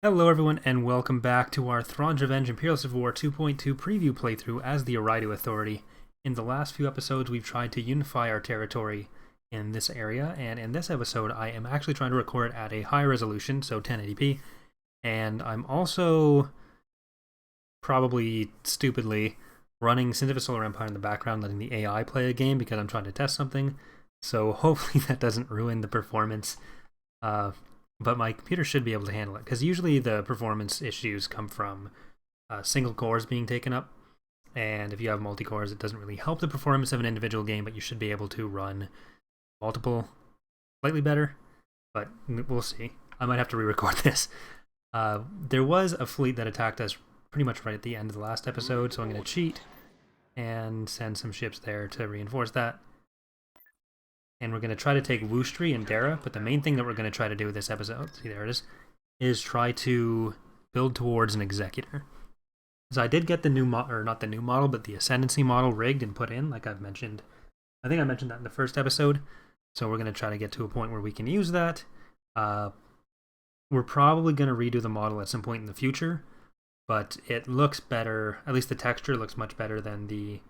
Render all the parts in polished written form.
Hello everyone and welcome back to our Thrawn's Revenge Imperial Civil War 2.2 preview playthrough as the Eriadu Authority. In the last few episodes we've tried to unify our territory in this area, and in this episode I am actually trying to record at a high resolution, so 1080p, and I'm also probably stupidly running Sins of a Solar Empire in the background, letting the AI play a game because I'm trying to test something, so hopefully that doesn't ruin the performance. But my computer should be able to handle it, because usually the performance issues come from single cores being taken up, and if you have multi-cores it doesn't really help the performance of an individual game, but you should be able to run multiple slightly better, but we'll see. I might have to re-record this. There was a fleet that attacked us pretty much right at the end of the last episode, so I'm going to cheat and send some ships there to reinforce that. And we're going to try to take Woostry and Dara, but the main thing that we're going to try to do with this episode, see there it is try to build towards an Executor. So I did get the new model, or not the new model, but the Ascendancy model rigged and put in, like I've mentioned. I think I mentioned that in the first episode. So we're going to try to get to a point where we can use that. We're probably going to redo the model at some point in the future, but it looks better, at least the texture looks much better than the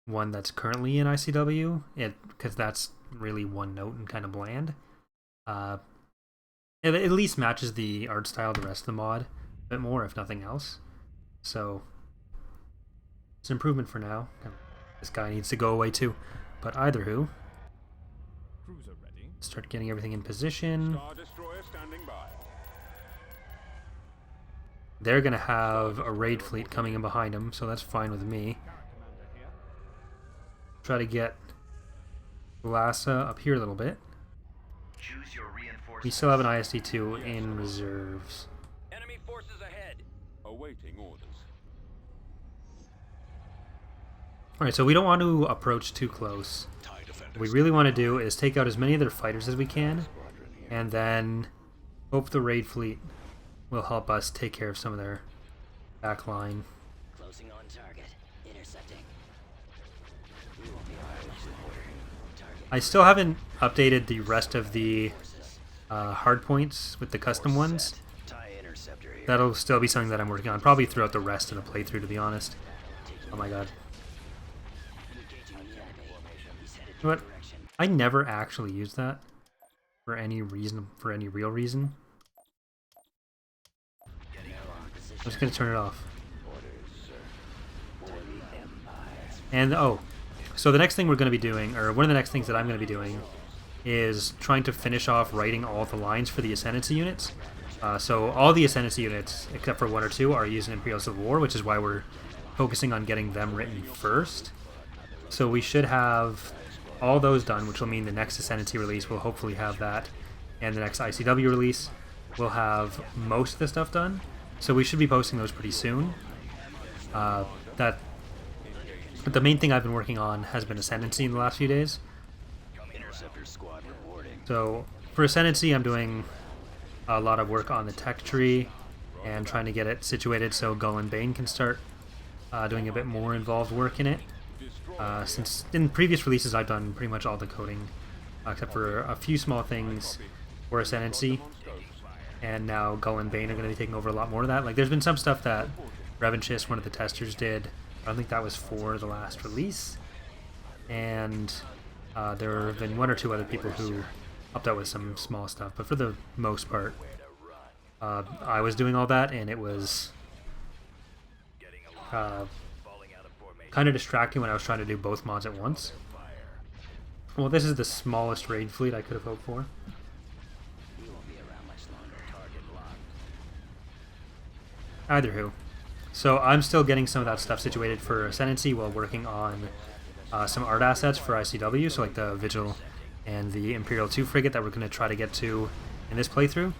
one that's currently in EaW, because that's really one note and kind of bland. It at least matches the art style of the rest of the mod a bit more, if nothing else. So it's an improvement for now. This guy needs to go away too. But either who, start getting everything in position. They're gonna have a raid fleet coming in behind them, so that's fine with me. Try to get Lhasa up here a little bit. We still have an ISD-2 in reserves. Enemy forces ahead. Awaiting orders. Alright, so we don't want to approach too close. What we really want to do is take out as many of their fighters as we can, and then hope the raid fleet will help us take care of some of their back line. Closing on target. Intercepting. I still haven't updated the rest of the hard points with the custom ones. That'll still be something that I'm working on, probably throughout the rest of the playthrough, to be honest. Oh my god. You know what? I never actually used that for any reason, for any real reason. I'm just gonna turn it off. And oh, so the next thing we're going to be doing, or one of the next things that I'm going to be doing, is trying to finish off writing all the lines for the Ascendancy units. So all the Ascendancy units, except for one or two, are used in Imperial Civil War, which is why we're focusing on getting them written first. So we should have all those done, which will mean the next Ascendancy release will hopefully have that, and the next ICW release will have most of the stuff done. So we should be posting those pretty soon. But the main thing I've been working on has been Ascendancy in the last few days. So for Ascendancy, I'm doing a lot of work on the tech tree and trying to get it situated so Gull and Bane can start doing a bit more involved work in it. Since in previous releases I've done pretty much all the coding, except for a few small things for Ascendancy, and now Gull and Bane are going to be taking over a lot more of that. Like, there's been some stuff that Revanchist, one of the testers, did. I don't think that was for the last release, and there have been one or two other people who helped out with some small stuff, but for the most part I was doing all that, and it was kind of distracting when I was trying to do both mods at once. Well, this is the smallest raid fleet I could have hoped for. Either who. So I'm still getting some of that stuff situated for Ascendancy while working on some art assets for ICW, so like the Vigil and the Imperial 2 frigate that we're going to try to get to in this playthrough.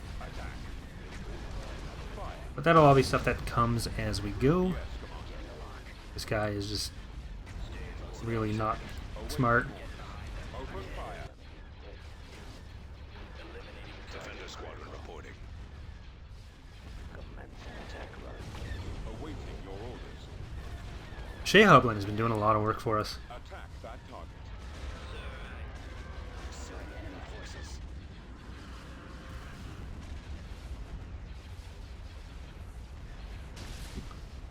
But that'll all be stuff that comes as we go. This guy is just really not smart. Shea Hublin has been doing a lot of work for us.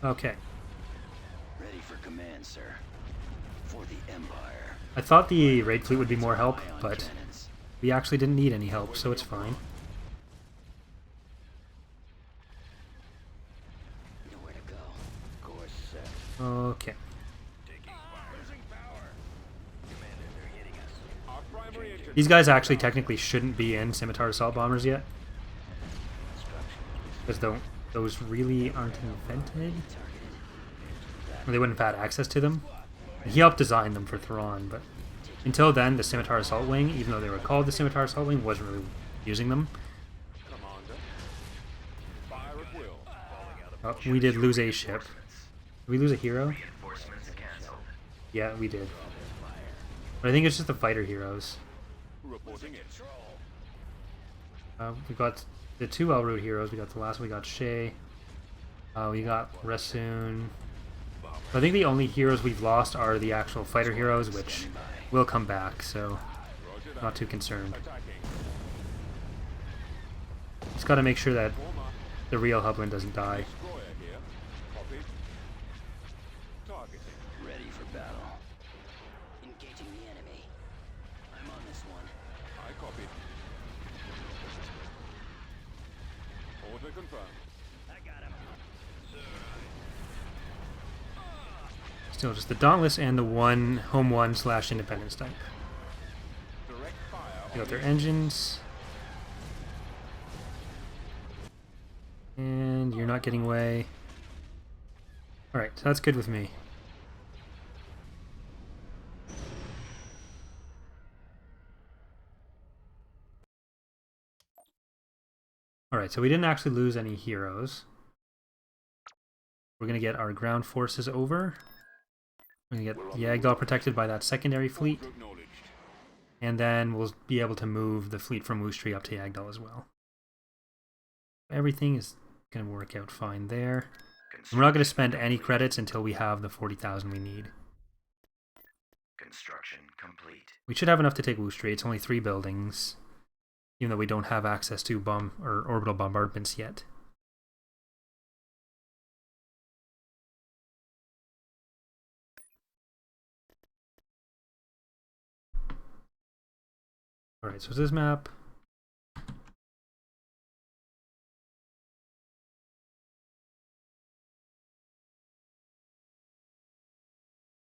Okay. Ready for command, sir. For the Empire. I thought the raid fleet would be more help, Ion but cannons. we actually didn't need any help, so it's fine. Nowhere to go. Course set. Okay. These guys actually technically shouldn't be in Scimitar Assault Bombers yet. Because those really aren't invented. Or they wouldn't have had access to them. He helped design them for Thrawn, but until then, the Scimitar Assault Wing, even though they were called the Scimitar Assault Wing, wasn't really using them. Oh, we did lose a ship. Did we lose a hero? Yeah, we did. But I think it's just the fighter heroes. We got the two El Root heroes. We got the last one. We got Shay. We got Rasoon. I think the only heroes we've lost are the actual fighter heroes, which will come back, so not too concerned. Just got to make sure that the real Hublin doesn't die. Ready for battle. Engaging the enemy. I'm on this one. I copy. Order confirmed. I got him. Still just the Dauntless and the Home 1/Independence type. Direct fire. They got their engines. And you're not getting away. Alright, so that's good with me. Alright, so we didn't actually lose any heroes. We're going to get our ground forces over. We're going to get Yagdal protected by that secondary fleet. And then we'll be able to move the fleet from Woostree up to Yagdal as well. Everything is going to work out fine there. And we're not going to spend any credits until we have the 40,000 we need. Construction complete. We should have enough to take Woostree. It's only 3 buildings. Even though we don't have access to orbital bombardments yet. Alright, so this map.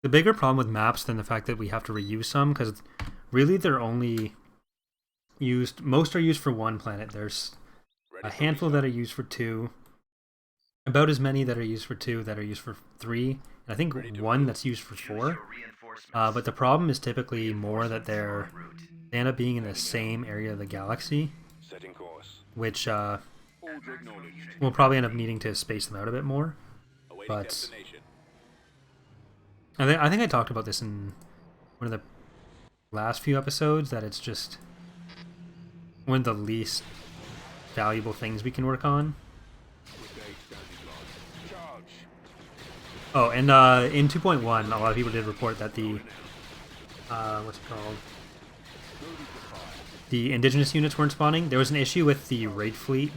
The bigger problem with maps than the fact that we have to reuse some, because really they're only used, most are used for 1 planet. There's a handful that are used for 2, about as many that are used for 2 that are used for 3, and I think 1 that's used for 4. But the problem is typically more that they end up being in the same area of the galaxy, Setting course. which Order acknowledged. we'll probably end up needing to space them out a bit more. Awaiting But destination. I think I talked about this in one of the last few episodes, that it's just one of the least valuable things we can work on. Charge. Oh, and in 2.1, a lot of people did report that the what's it called? The indigenous units weren't spawning. There was an issue with the raid fleet,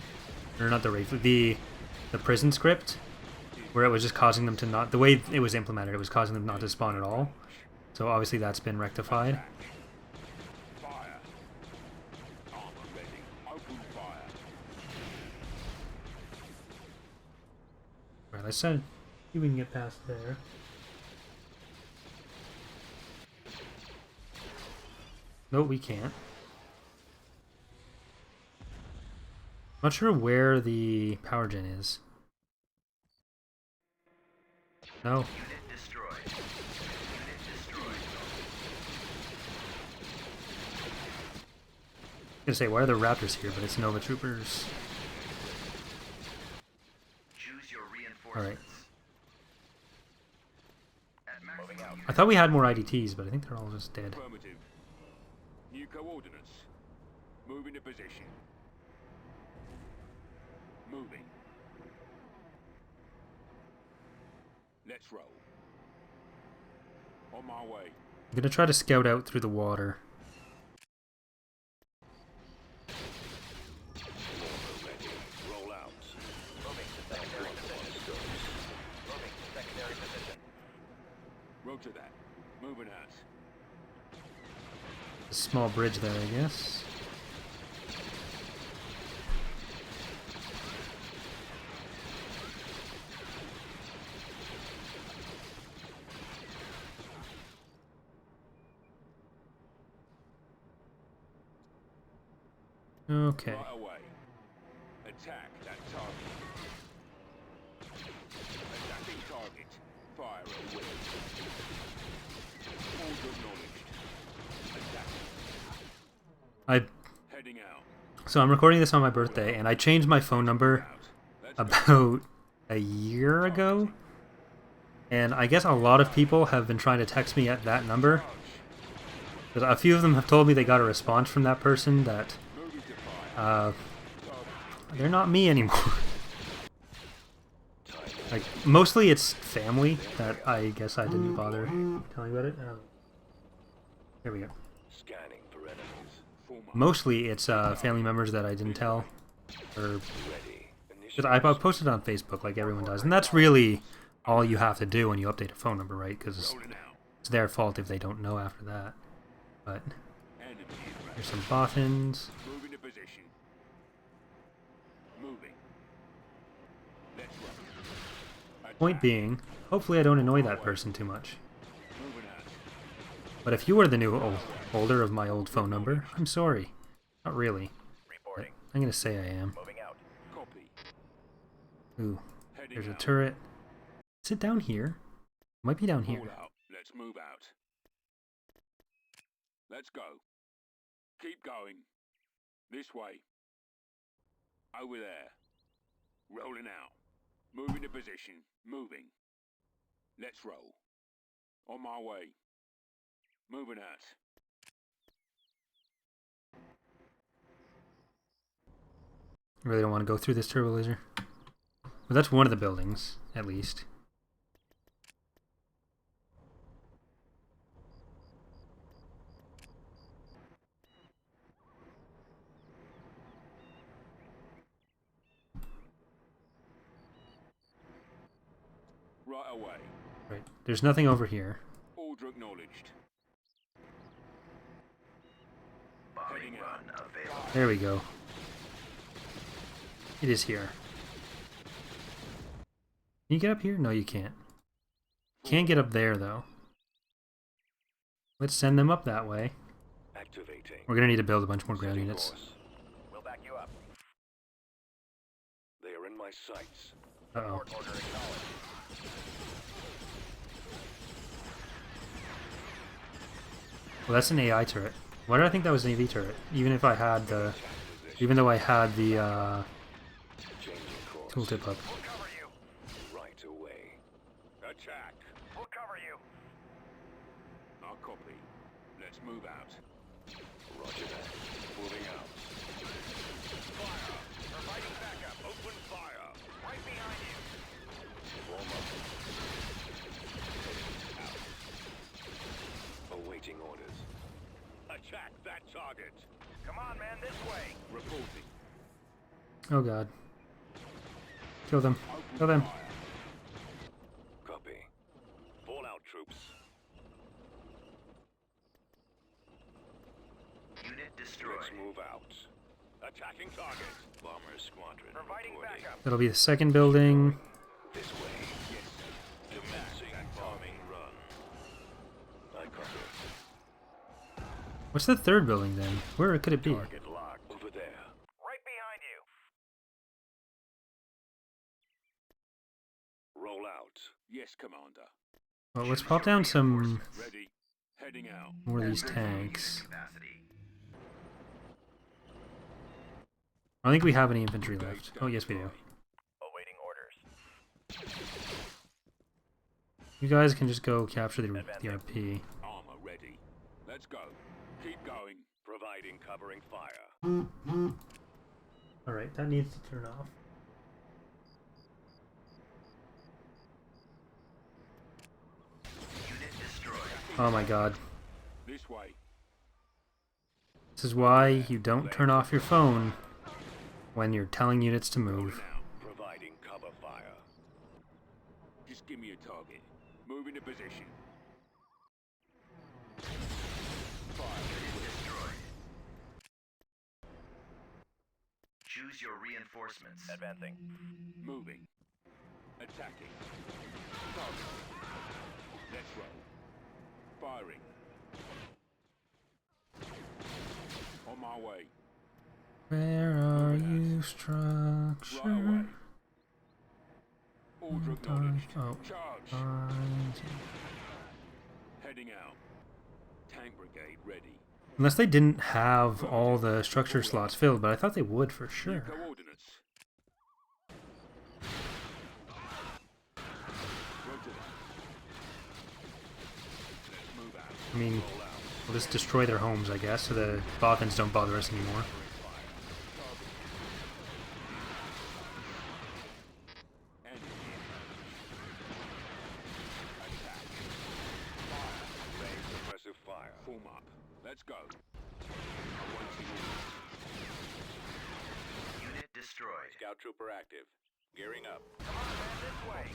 or not the raid fleet, the prison script, where it was just causing them to not, the way it was implemented, it was causing them not to spawn at all. So obviously that's been rectified. Fire. Armor ready. Open fire. Alright, let's see if we can get past there. No, we can't. Not sure where the power gen is. No. Unit destroyed. Unit destroyed. I was gonna say, why are there raptors here? But it's Nova Troopers. Choose your reinforcements. Alright. At maximum. I thought we had more IDTs, but I think they're all just dead. Affirmative. New coordinates. Move into position. Moving. Let's roll. On my way. I'm gonna try to scout out through the water. Roll out. small bridge there, I guess. Okay. Right away. Attack that target. Attacking target. Fire at will. Order acknowledged. Attacking. Heading out. So I'm recording this on my birthday, and I changed my phone number about a year ago. And I guess a lot of people have been trying to text me at that number. Because a few of them have told me they got a response from that person that they're not me anymore. Like, mostly it's family that I guess I didn't bother telling about it. Here we go. Scanning for enemies. Mostly it's family members that I didn't tell. Or because I posted on Facebook like everyone does. And that's really all you have to do when you update a phone number, right? Because it's their fault if they don't know after that. But there's some boffins. Moving to position. Moving. Let's run. Point being, hopefully I don't annoy that person too much. Moving out. But if you were the new holder of my old phone number, I'm sorry. Not really. But I'm gonna say I am. Moving out. Copy. Ooh, there's a turret. Is it down here? Might be down here. All out. Let's move out. Let's go. Keep going. This way. Over there. Rolling out. Moving to position. Moving. Let's roll. On my way. Moving out. I really don't want to go through this turbo laser. But that's one of the buildings, at least. Right away. Right. There's nothing over here. Order acknowledged. Bombing run available. There we go. It is here. Can you get up here? No, you can't. Can't get up there, though. Let's send them up that way. Activating. We're gonna need to build a bunch more ground units. We'll back you up. They are in my sights. Uh-oh. Order acknowledged. Well, that's an AI turret. Why did I think that was an AV turret? Even if I had the... Even though I had the, Changing course. tooltip up. We'll cover you. Right away. Attack. We'll cover you. I'll copy. Let's move out. Roger that. Moving out. Fire. Providing backup. Open fire. Right behind you. Form up. Out. Awaiting orders. Attack that target. Come on, man, this way. Reporting. Oh god. Kill them. Kill them. Copy. Fallout troops. Unit destroyed. Let's move out. Attacking target. Bomber squadron. Providing backup. That'll be the second building. This way. Yes. Commencing bombing run. I copy. What's the third building then? Where could it be? Target locked. Over there. Right behind you. Roll out. Yes, Commander. Well, let's pop down some Ready. Heading out. more of these tanks. Capacity. I don't think we have any infantry left. Oh, yes we do. Awaiting orders. You guys can just go capture the RP. Armor ready. Let's go. Keep going. Providing covering fire. Alright, that needs to turn off. Unit destroyed. Oh my god. This way. This is why you don't turn off your phone when you're telling units to move. Now. Providing cover fire. Just give me a target. Move into position. Fire. Choose your reinforcements. Advancing. Moving. Attacking. Target. Let's roll. Firing. On my way. Where are you, structure? Right away. Order acknowledged. Oh. Charge. Heading out. Tank brigade ready. Unless they didn't have all the structure slots filled, but I thought they would for sure. Coordinates. Roger that. Let's move out. I mean, Roll out. we'll just destroy their homes, I guess, so the Bothans don't bother us anymore. Fire. Form up. Let's go. Unit destroyed. Scout trooper active. Gearing up. Come on, man, this way.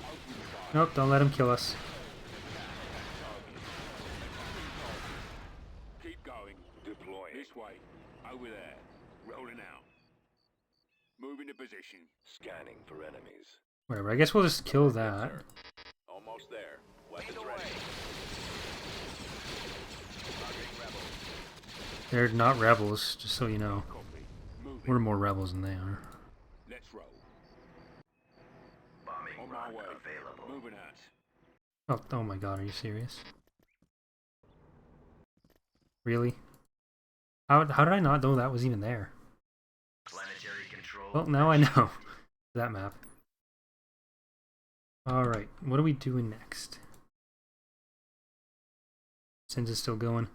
Open fire. Nope, don't let him kill us. Keep going. Deploying. This way. Over there. Rolling out. Moving to position. Scanning for enemies. Whatever, I guess we'll just kill Yes, that. sir. Almost there. Weapons ready. Targeting rebels. They're not rebels, just so you know. Copy. Moving. We're more rebels than they are. Let's roll. Bombing On my run way. available. Moving out. Oh my god, are you serious? Really? How did I not know that was even there? Planetary control. Well, now I know. That map. Alright, what are we doing next? Since it's still going.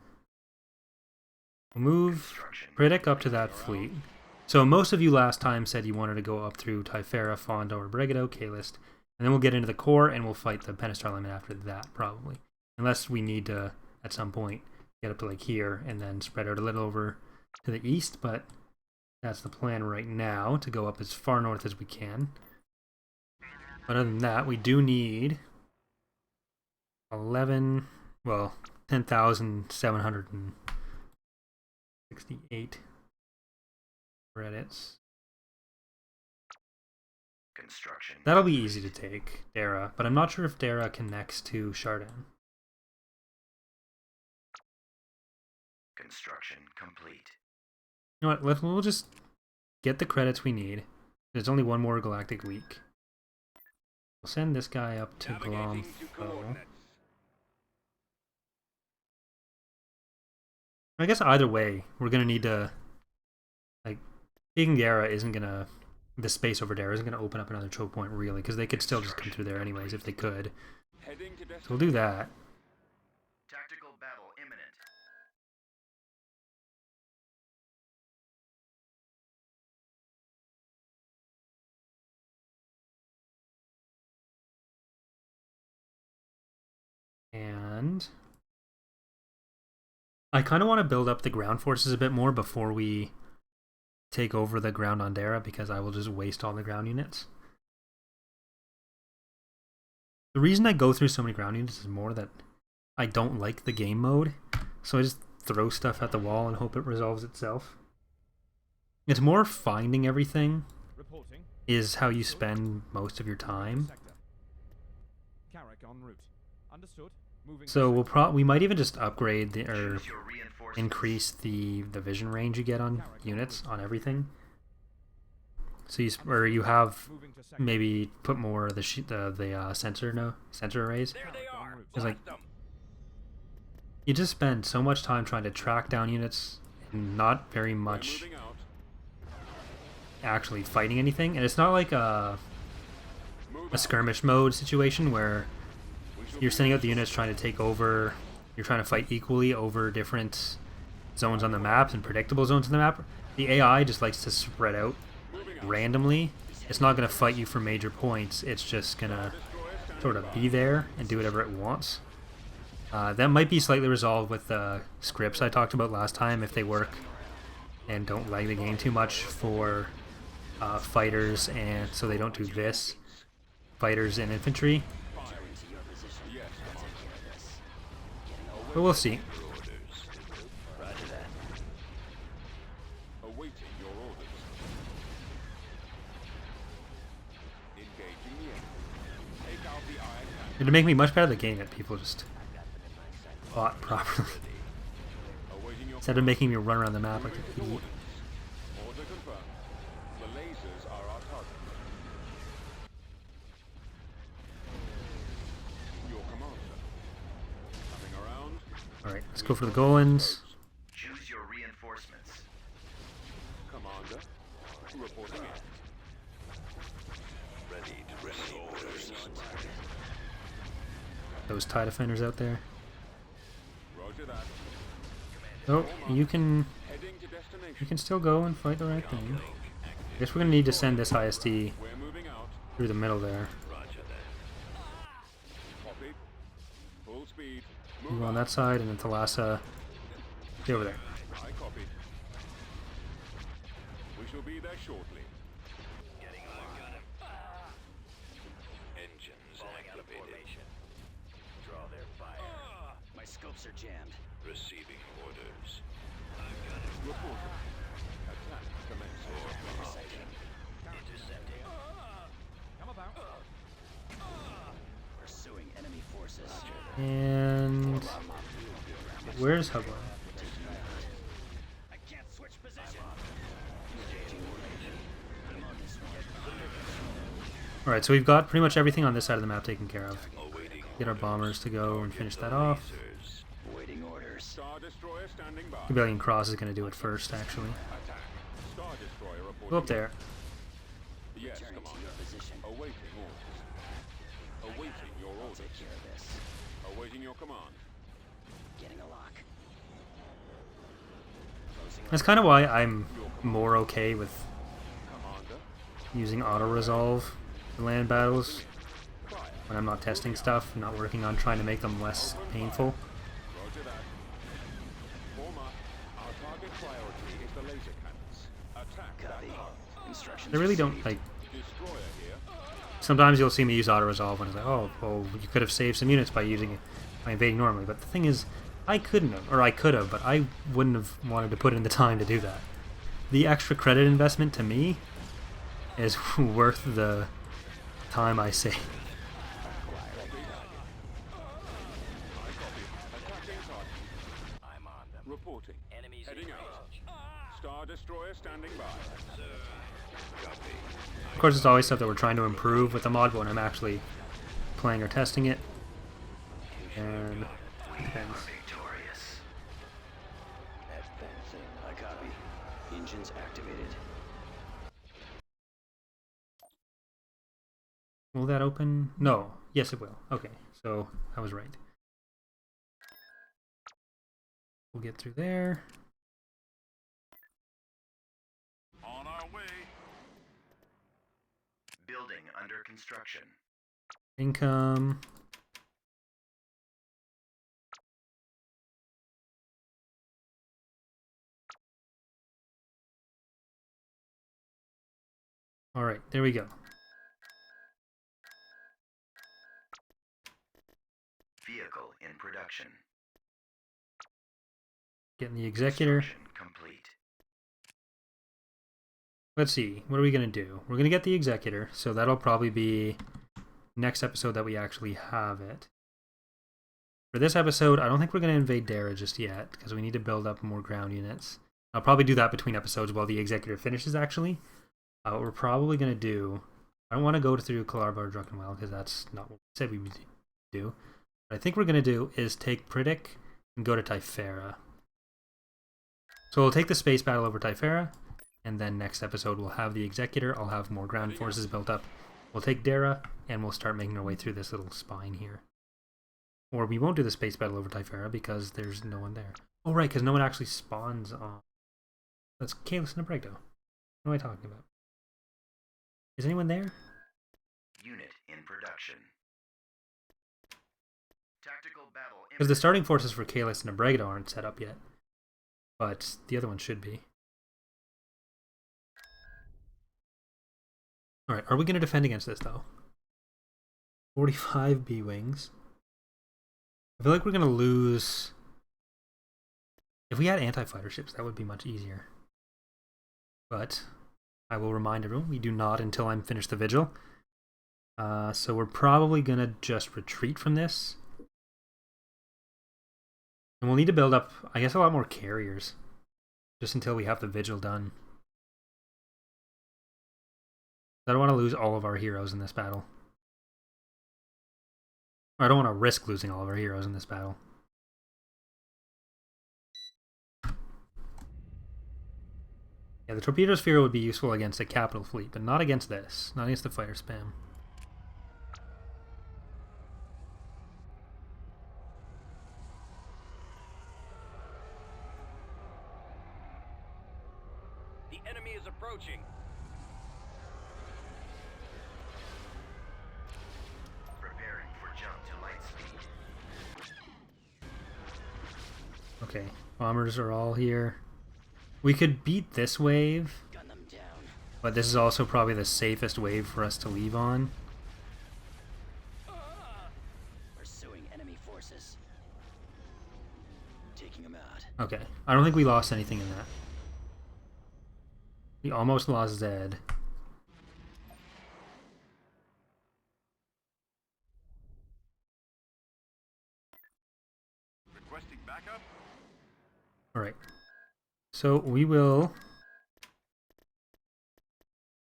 We'll move Construction. Predic up to that fleet. So most of you last time said you wanted to go up through Typhera, Fonda, or Brigido, K-List. And then we'll get into the core and we'll fight the Pentastar limit after that, probably. Unless we need to, at some point, get up to like here and then spread out a little over to the east. But that's the plan right now, to go up as far north as we can. But other than that, we do need 10,768 credits. Construction. That'll be easy to take, Dara, but I'm not sure if Dara connects to Chardin. Construction complete. You know what, we'll just get the credits we need. There's only one more galactic week. We'll send this guy up to Navigating to Glomfo. coordinates. I guess either way, we're gonna need to, like, taking Dara isn't gonna, the space over there isn't gonna open up another choke point really, because they could still just come through there anyways if they could. Heading to So we'll do that. Tactical battle imminent. And I kind of want to build up the ground forces a bit more before we take over the ground on Dara, because I will just waste all the ground units. The reason I go through so many ground units is more that I don't like the game mode, so I just throw stuff at the wall and hope it resolves itself. It's more finding everything Reporting. is how you spend most of your time. Sector. Carrick en route. Understood. Moving. So we might even just upgrade or Choose your reinforcements. increase the vision range you get on units on everything. So you have Moving to sector. maybe put more of the sensor arrays. There they are. It's like- Blast them. You just spend so much time trying to track down units and not very We're much moving out. actually fighting anything. And it's not like a Move a out. skirmish mode situation where We shall you're be sending out the units trying to take over, you're trying to fight equally over different zones on the map and predictable zones on the map. The AI just likes to spread out moving out. randomly. It's not going to fight you for major points, it's just going to sort of be there and do whatever it wants. That might be slightly resolved with the scripts I talked about last time, if they work and don't lag the game too much for fighters, and so they don't do this. Fighters and infantry. Yes. But we'll see. Awaiting your orders. Engaging the enemy. Take out the iron cannon. It'd make me much better at the game if people just fought properly. Awaiting your Instead of making me run around the map like an idiot. orders. Order confirmed. The lasers are our target. Your commander. Coming around. Alright, let's go for the Golans. Choose your reinforcements. Commander. Reporting in. Ready to receive orders. Those TIE defenders out there. Roger that. Oh, you can Heading to destination. still go and fight the right thing. I guess we're gonna need to send this ISD We're moving out. through the middle there. Roger that. Copy. Full speed. Move on that side, and then Thalassa, stay over there. I copy. We shall be there shortly. Getting on gun him. Engines Falling out of formation. Draw their fire. My scopes are jammed. Receiving orders. Reporting. Attack commencing. Intercepting. Come about. Pursuing enemy forces. And where's Hubba? I can't switch position. I'm on this one. Alright, so we've got pretty much everything on this side of the map taken care of. Awaiting Get our bombers to go and finish that off. lasers. Waiting orders. Star Destroyer standing by. Rebellion Cross is going to do it first, actually. Attack. Star Destroyer reporting. Go up there. Yes, Returning to Commander. your position. Awaiting orders. Awaiting your I'll orders. take care of this. Awaiting your command. Getting a lock. Closing That's kind of why I'm more okay with Commander. using auto-resolve for land battles Fire. when I'm not testing stuff, not working on trying to make them less painful. Roger that. Form up. Our target priority is the laser cannons. Attack that Copy. target. Instructions. They really don't, received. like, Destroyer here. sometimes you'll see me use auto-resolve and it's like, oh, well, you could have saved some units by using it, by invading normally. But the thing is, I couldn't have, or I could have, but I wouldn't have wanted to put in the time to do that. The extra credit investment to me is worth the time I save. Attacking target. I'm on them. Reporting. Enemies Heading engaged. out. Star Destroyer standing by. Copy. Of course, it's always stuff that we're trying to improve with the mod, but when I'm actually playing or testing it, and it depends. Victorious. Advancing. I copy. Engines activated. Will that open? No. Yes, it will. Okay, so I was right. We'll get through there. On our way. Building under construction. Income. Alright, there we go. Vehicle in production. Getting the Executor. Construction complete. Let's see, what are we going to do? We're going to get the Executor, so that'll probably be next episode that we actually have it. For this episode, I don't think we're going to invade Dara just yet, because we need to build up more ground units. I'll probably do that between episodes while the Executor finishes, actually. What we're probably going to do, I don't want to go through Kalarbar or Druckenwell, because that's not what we said we would do. What I think we're going to do is take Pritick and go to Typhera. So we'll take the space battle over Typhera, and then next episode we'll have the Executor, I'll have more ground forces built up. We'll take Dara, and we'll start making our way through this little spine here. Or we won't do the space battle over Typhera because there's no one there. Oh right, because no one actually spawns on... That's Kalis and Abregdo. What am I talking about? Is anyone there? Unit in production. Tactical battle Because the starting forces for Kalis and Abregdo aren't set up yet. But the other one should be. Alright, are we going to defend against this though? 45 B-Wings. I feel like we're going to lose... If we had anti-fighter ships, that would be much easier. But I will remind everyone, we do not until I'm finished the vigil. So we're probably going to just retreat from this. And we'll need to build up, I guess, a lot more carriers. Just until we have the vigil done. I don't want to lose all of our heroes in this battle. Or I don't want to risk losing all of our heroes in this battle. Yeah, the torpedo sphere would be useful against a capital fleet, but not against this. Not against the fighter spam. The enemy is approaching. Preparing for jump to light speed. Okay, bombers are all here. We could beat this wave, Gun them down. but this is also probably the safest wave for us to leave on. Pursuing enemy forces. Taking them out. Okay, I don't think we lost anything in that. We almost lost Zed. Requesting backup. Alright. So we will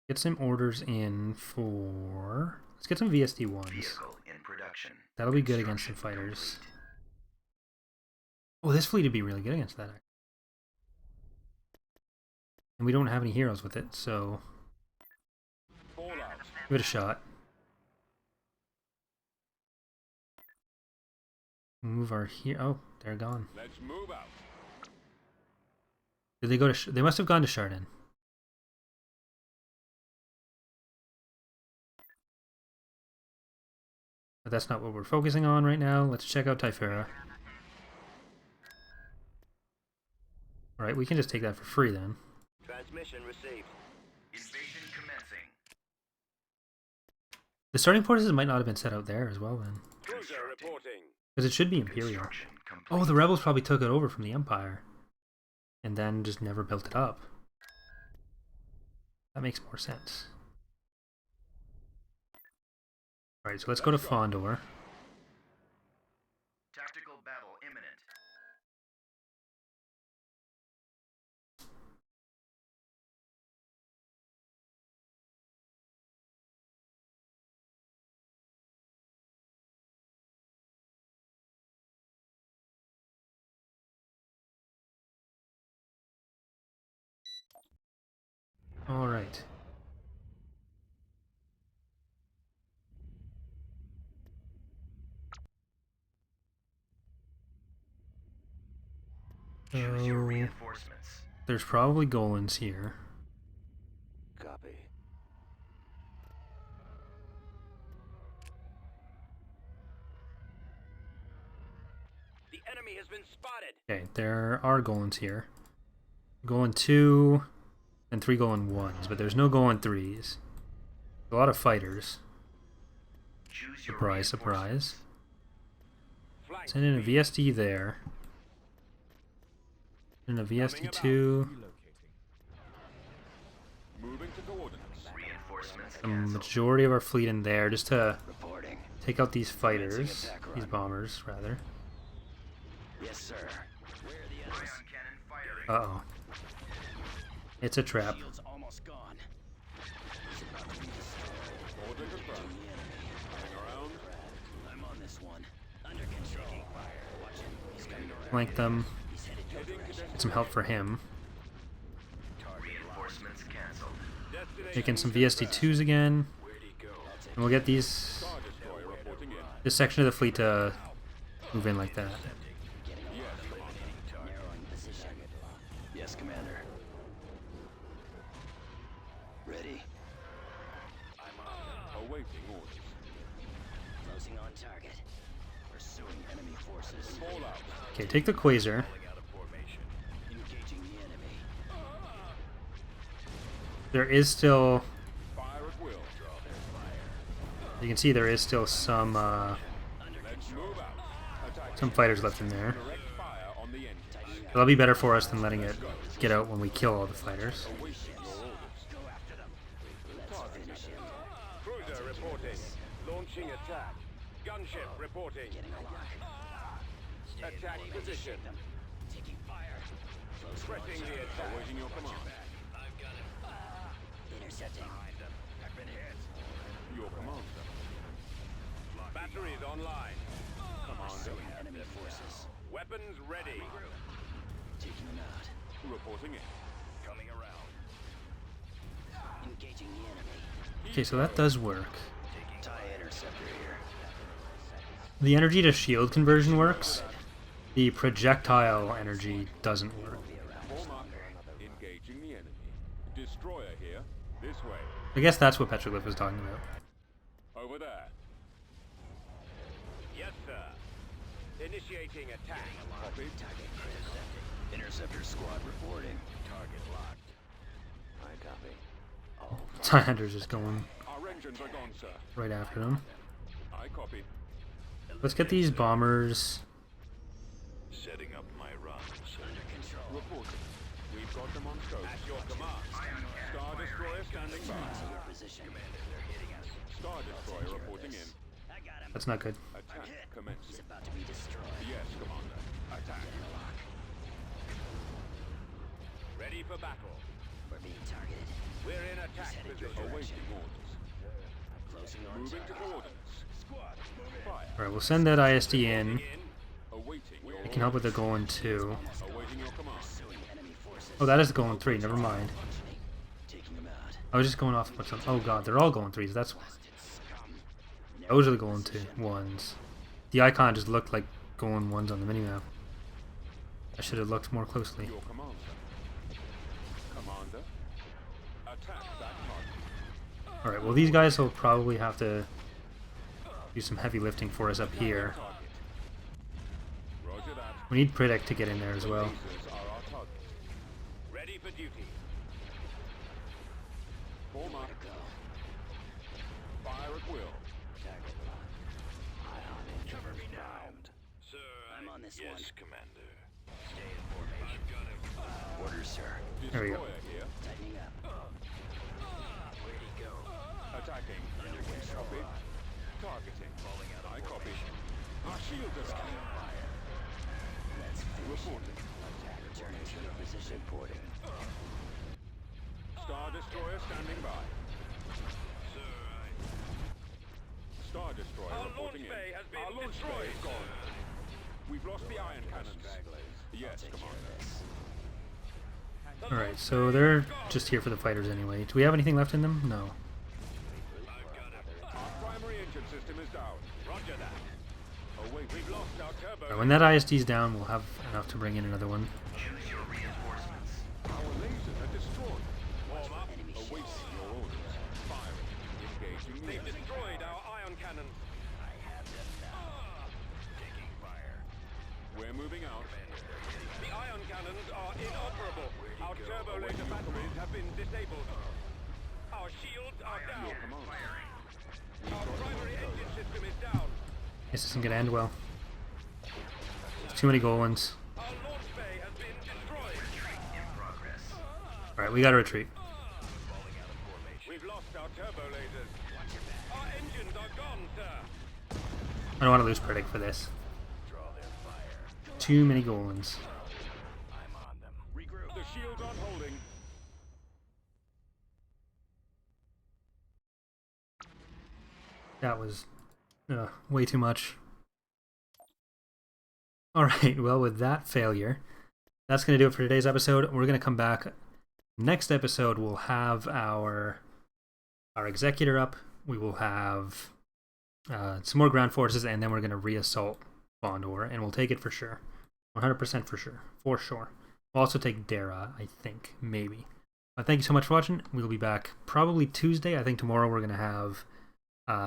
get some orders in for... Let's get some VSD ones. Vehicle in production. That'll be good against some fighters. Oh, this fleet would be really good against that. And we don't have any heroes with it, so Fallout. give it a shot. Move our here. Oh, they're gone. Let's move out. Did they go to? They must have gone to Chardin. But that's not what we're focusing on right now. Let's check out Typhera. Alright, we can just take that for free then. Transmission received. Invasion commencing. The starting forces might not have been set out there as well then. Cruiser reporting. Because it should be Imperial. Construction complete. Oh, the rebels probably took it over from the Empire. And then just never built it up. That makes more sense. Alright, so let's go to Fondor. Tactical battle imminent. Alright. Choose your So, reinforcements. there's probably Golans here. Copy. The enemy has been spotted. Okay, there are Golans here. Golan 2 and 3 Golan 1s, but there's no Golan 3s. A lot of fighters. Choose your Surprise, surprise. Flight Send in a speed. VSD there. Send in a VSD 2. Relocating. Moving to coordinates. Reinforcements The canceled. majority of our fleet in there just to Reporting. take out these fighters. attack These run. bombers, rather. Yes, sir. Where are the Ion others? cannon firing. Uh-oh. It's a trap. Shield's almost gone. He's about to be destroyed. Order confirmed. Engaging the enemy. Hang around. I'm on this one. Under control. Watch him. He's coming around. Flank them. He's headed your direction. Get some help for him. Reinforcements canceled. Destination. Taking some VSD 2s again. Where'd he go? And we'll get these Star Destroyer reporting in. this section of the fleet to move in like that. Narrowing position. Yes, Commander. Ready. Awaiting orders. Closing on target. Pursuing enemy forces. Fallout. Okay, take the Quasar. Out of formation. Engaging the enemy. There is still, Fire at will. you can see there is still some Let's move out. Attack. fighters left in there. Direct fire on the engine. That'll be better for us than letting it get out when we kill all the fighters. Cruiser reporting. Launching attack. Gunship reporting. Attack position. Taking fire. Pressing the attack. Awaiting your command. I've got him. Intercepting. I've been hit. Your command, sir. Batteries online. Commander. Enemy forces. Weapons ready. Taking them out. Reporting in. Coming around. Engaging the enemy. Okay, so that does work. TIE interceptor here. The energy to shield conversion works. The projectile energy doesn't work. Form up. Engaging the enemy. Destroyer here. This way. I guess that's what Petroglyph was talking about. Over there. Yes, sir. Initiating attack. Copy. Interceptor squad reporting. Target locked. I copy. TIE Hunter's just going Our engines are gone, sir. right after them. I copy. Let's get these bombers. Setting up my runs. Under control. Reporting. We've got them on scope. At your command. Star Destroyer standing by. Your position. Commander, they're hitting us. Star Destroyer reporting in. I got him. That's not good. Attack He's commencing. about to be destroyed. Yes, Commander. Attack. Ready for battle. We're being targeted. We're in attack position. Awaiting orders. Closing on Moving to target. coordinates. Squad, fire. Alright, we'll send that ISD in. Awaiting your It can help with the Golem 2. Awaiting your command. Pursuing enemy forces. Oh, that is the Golem 3, never mind. Functioning. Taking them out. I was just going off what's on. Oh god, they're all Golem 3s, that's why. Those are the Golem 2 1s. The icon just looked like Golem 1s on the minimap. I should have looked more closely. Your command, sir. Commander. Attack that target. Alright, well these guys will probably have to do some heavy lifting for us up here. Target. Roger that. We need Predict to get in there as well. Lasers are our target. Ready for duty. Form up. Fire at will. Target locked. Ion engine Cover me now. primed. Sir, I'm on this one. Commander. Stay in formation. I've got him. Orders, sir. There we go. Destroyer here. Tightening up. Where'd he go? Attacking. Copy. Targeting. Falling out of I copy. Our shield is coming. Let's finish him. Reporting. Returning to your position. Reporting. Star Destroyer standing by. Sir, Star Destroyer reporting in. Our launch bay is gone. We've lost the iron cannons. Yes, Commander. Alright, so they're just here for the fighters anyway. Do we have anything left in them? No. Our primary engine system is down. Roger that. Oh wait, we've lost our turbo. Alright, when that ISD's down, we'll have enough to bring in another one. Choose your reinforcements. Our lasers are destroyed. Warm up. Enemy Awaiting your orders. Firing. Engaging the enemy. Destroyed our ion cannons. I have them now. Taking fire. We're moving out. The ion cannons are inoperable. Our turbo laser batteries have been disabled. Our shields are down. Our primary engine system is down. This isn't gonna end well. There's too many Golens. Our launch bay has been destroyed. Alright, we gotta retreat. We've lost our turbo lasers. Our engines are gone, sir. I don't want to lose Predict for this. Too many Golens. I'm on them. Regroup. The shields on holding. That was way too much. Alright, well with that failure, that's going to do it for today's episode. We're going to come back. Next episode, we'll have our Executor up. We will have some more ground forces, and then we're going to re-assault Bondor, and we'll take it for sure. 100% for sure. For sure. We'll also take Dara, I think. Maybe. Thank you so much for watching. We'll be back probably Tuesday. I think tomorrow we're going to have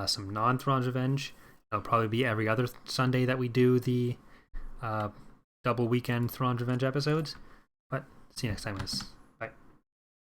some non-Thrawn's Revenge. It'll probably be every other Sunday that we do the double weekend Thrawn's Revenge episodes. But see you next time, guys.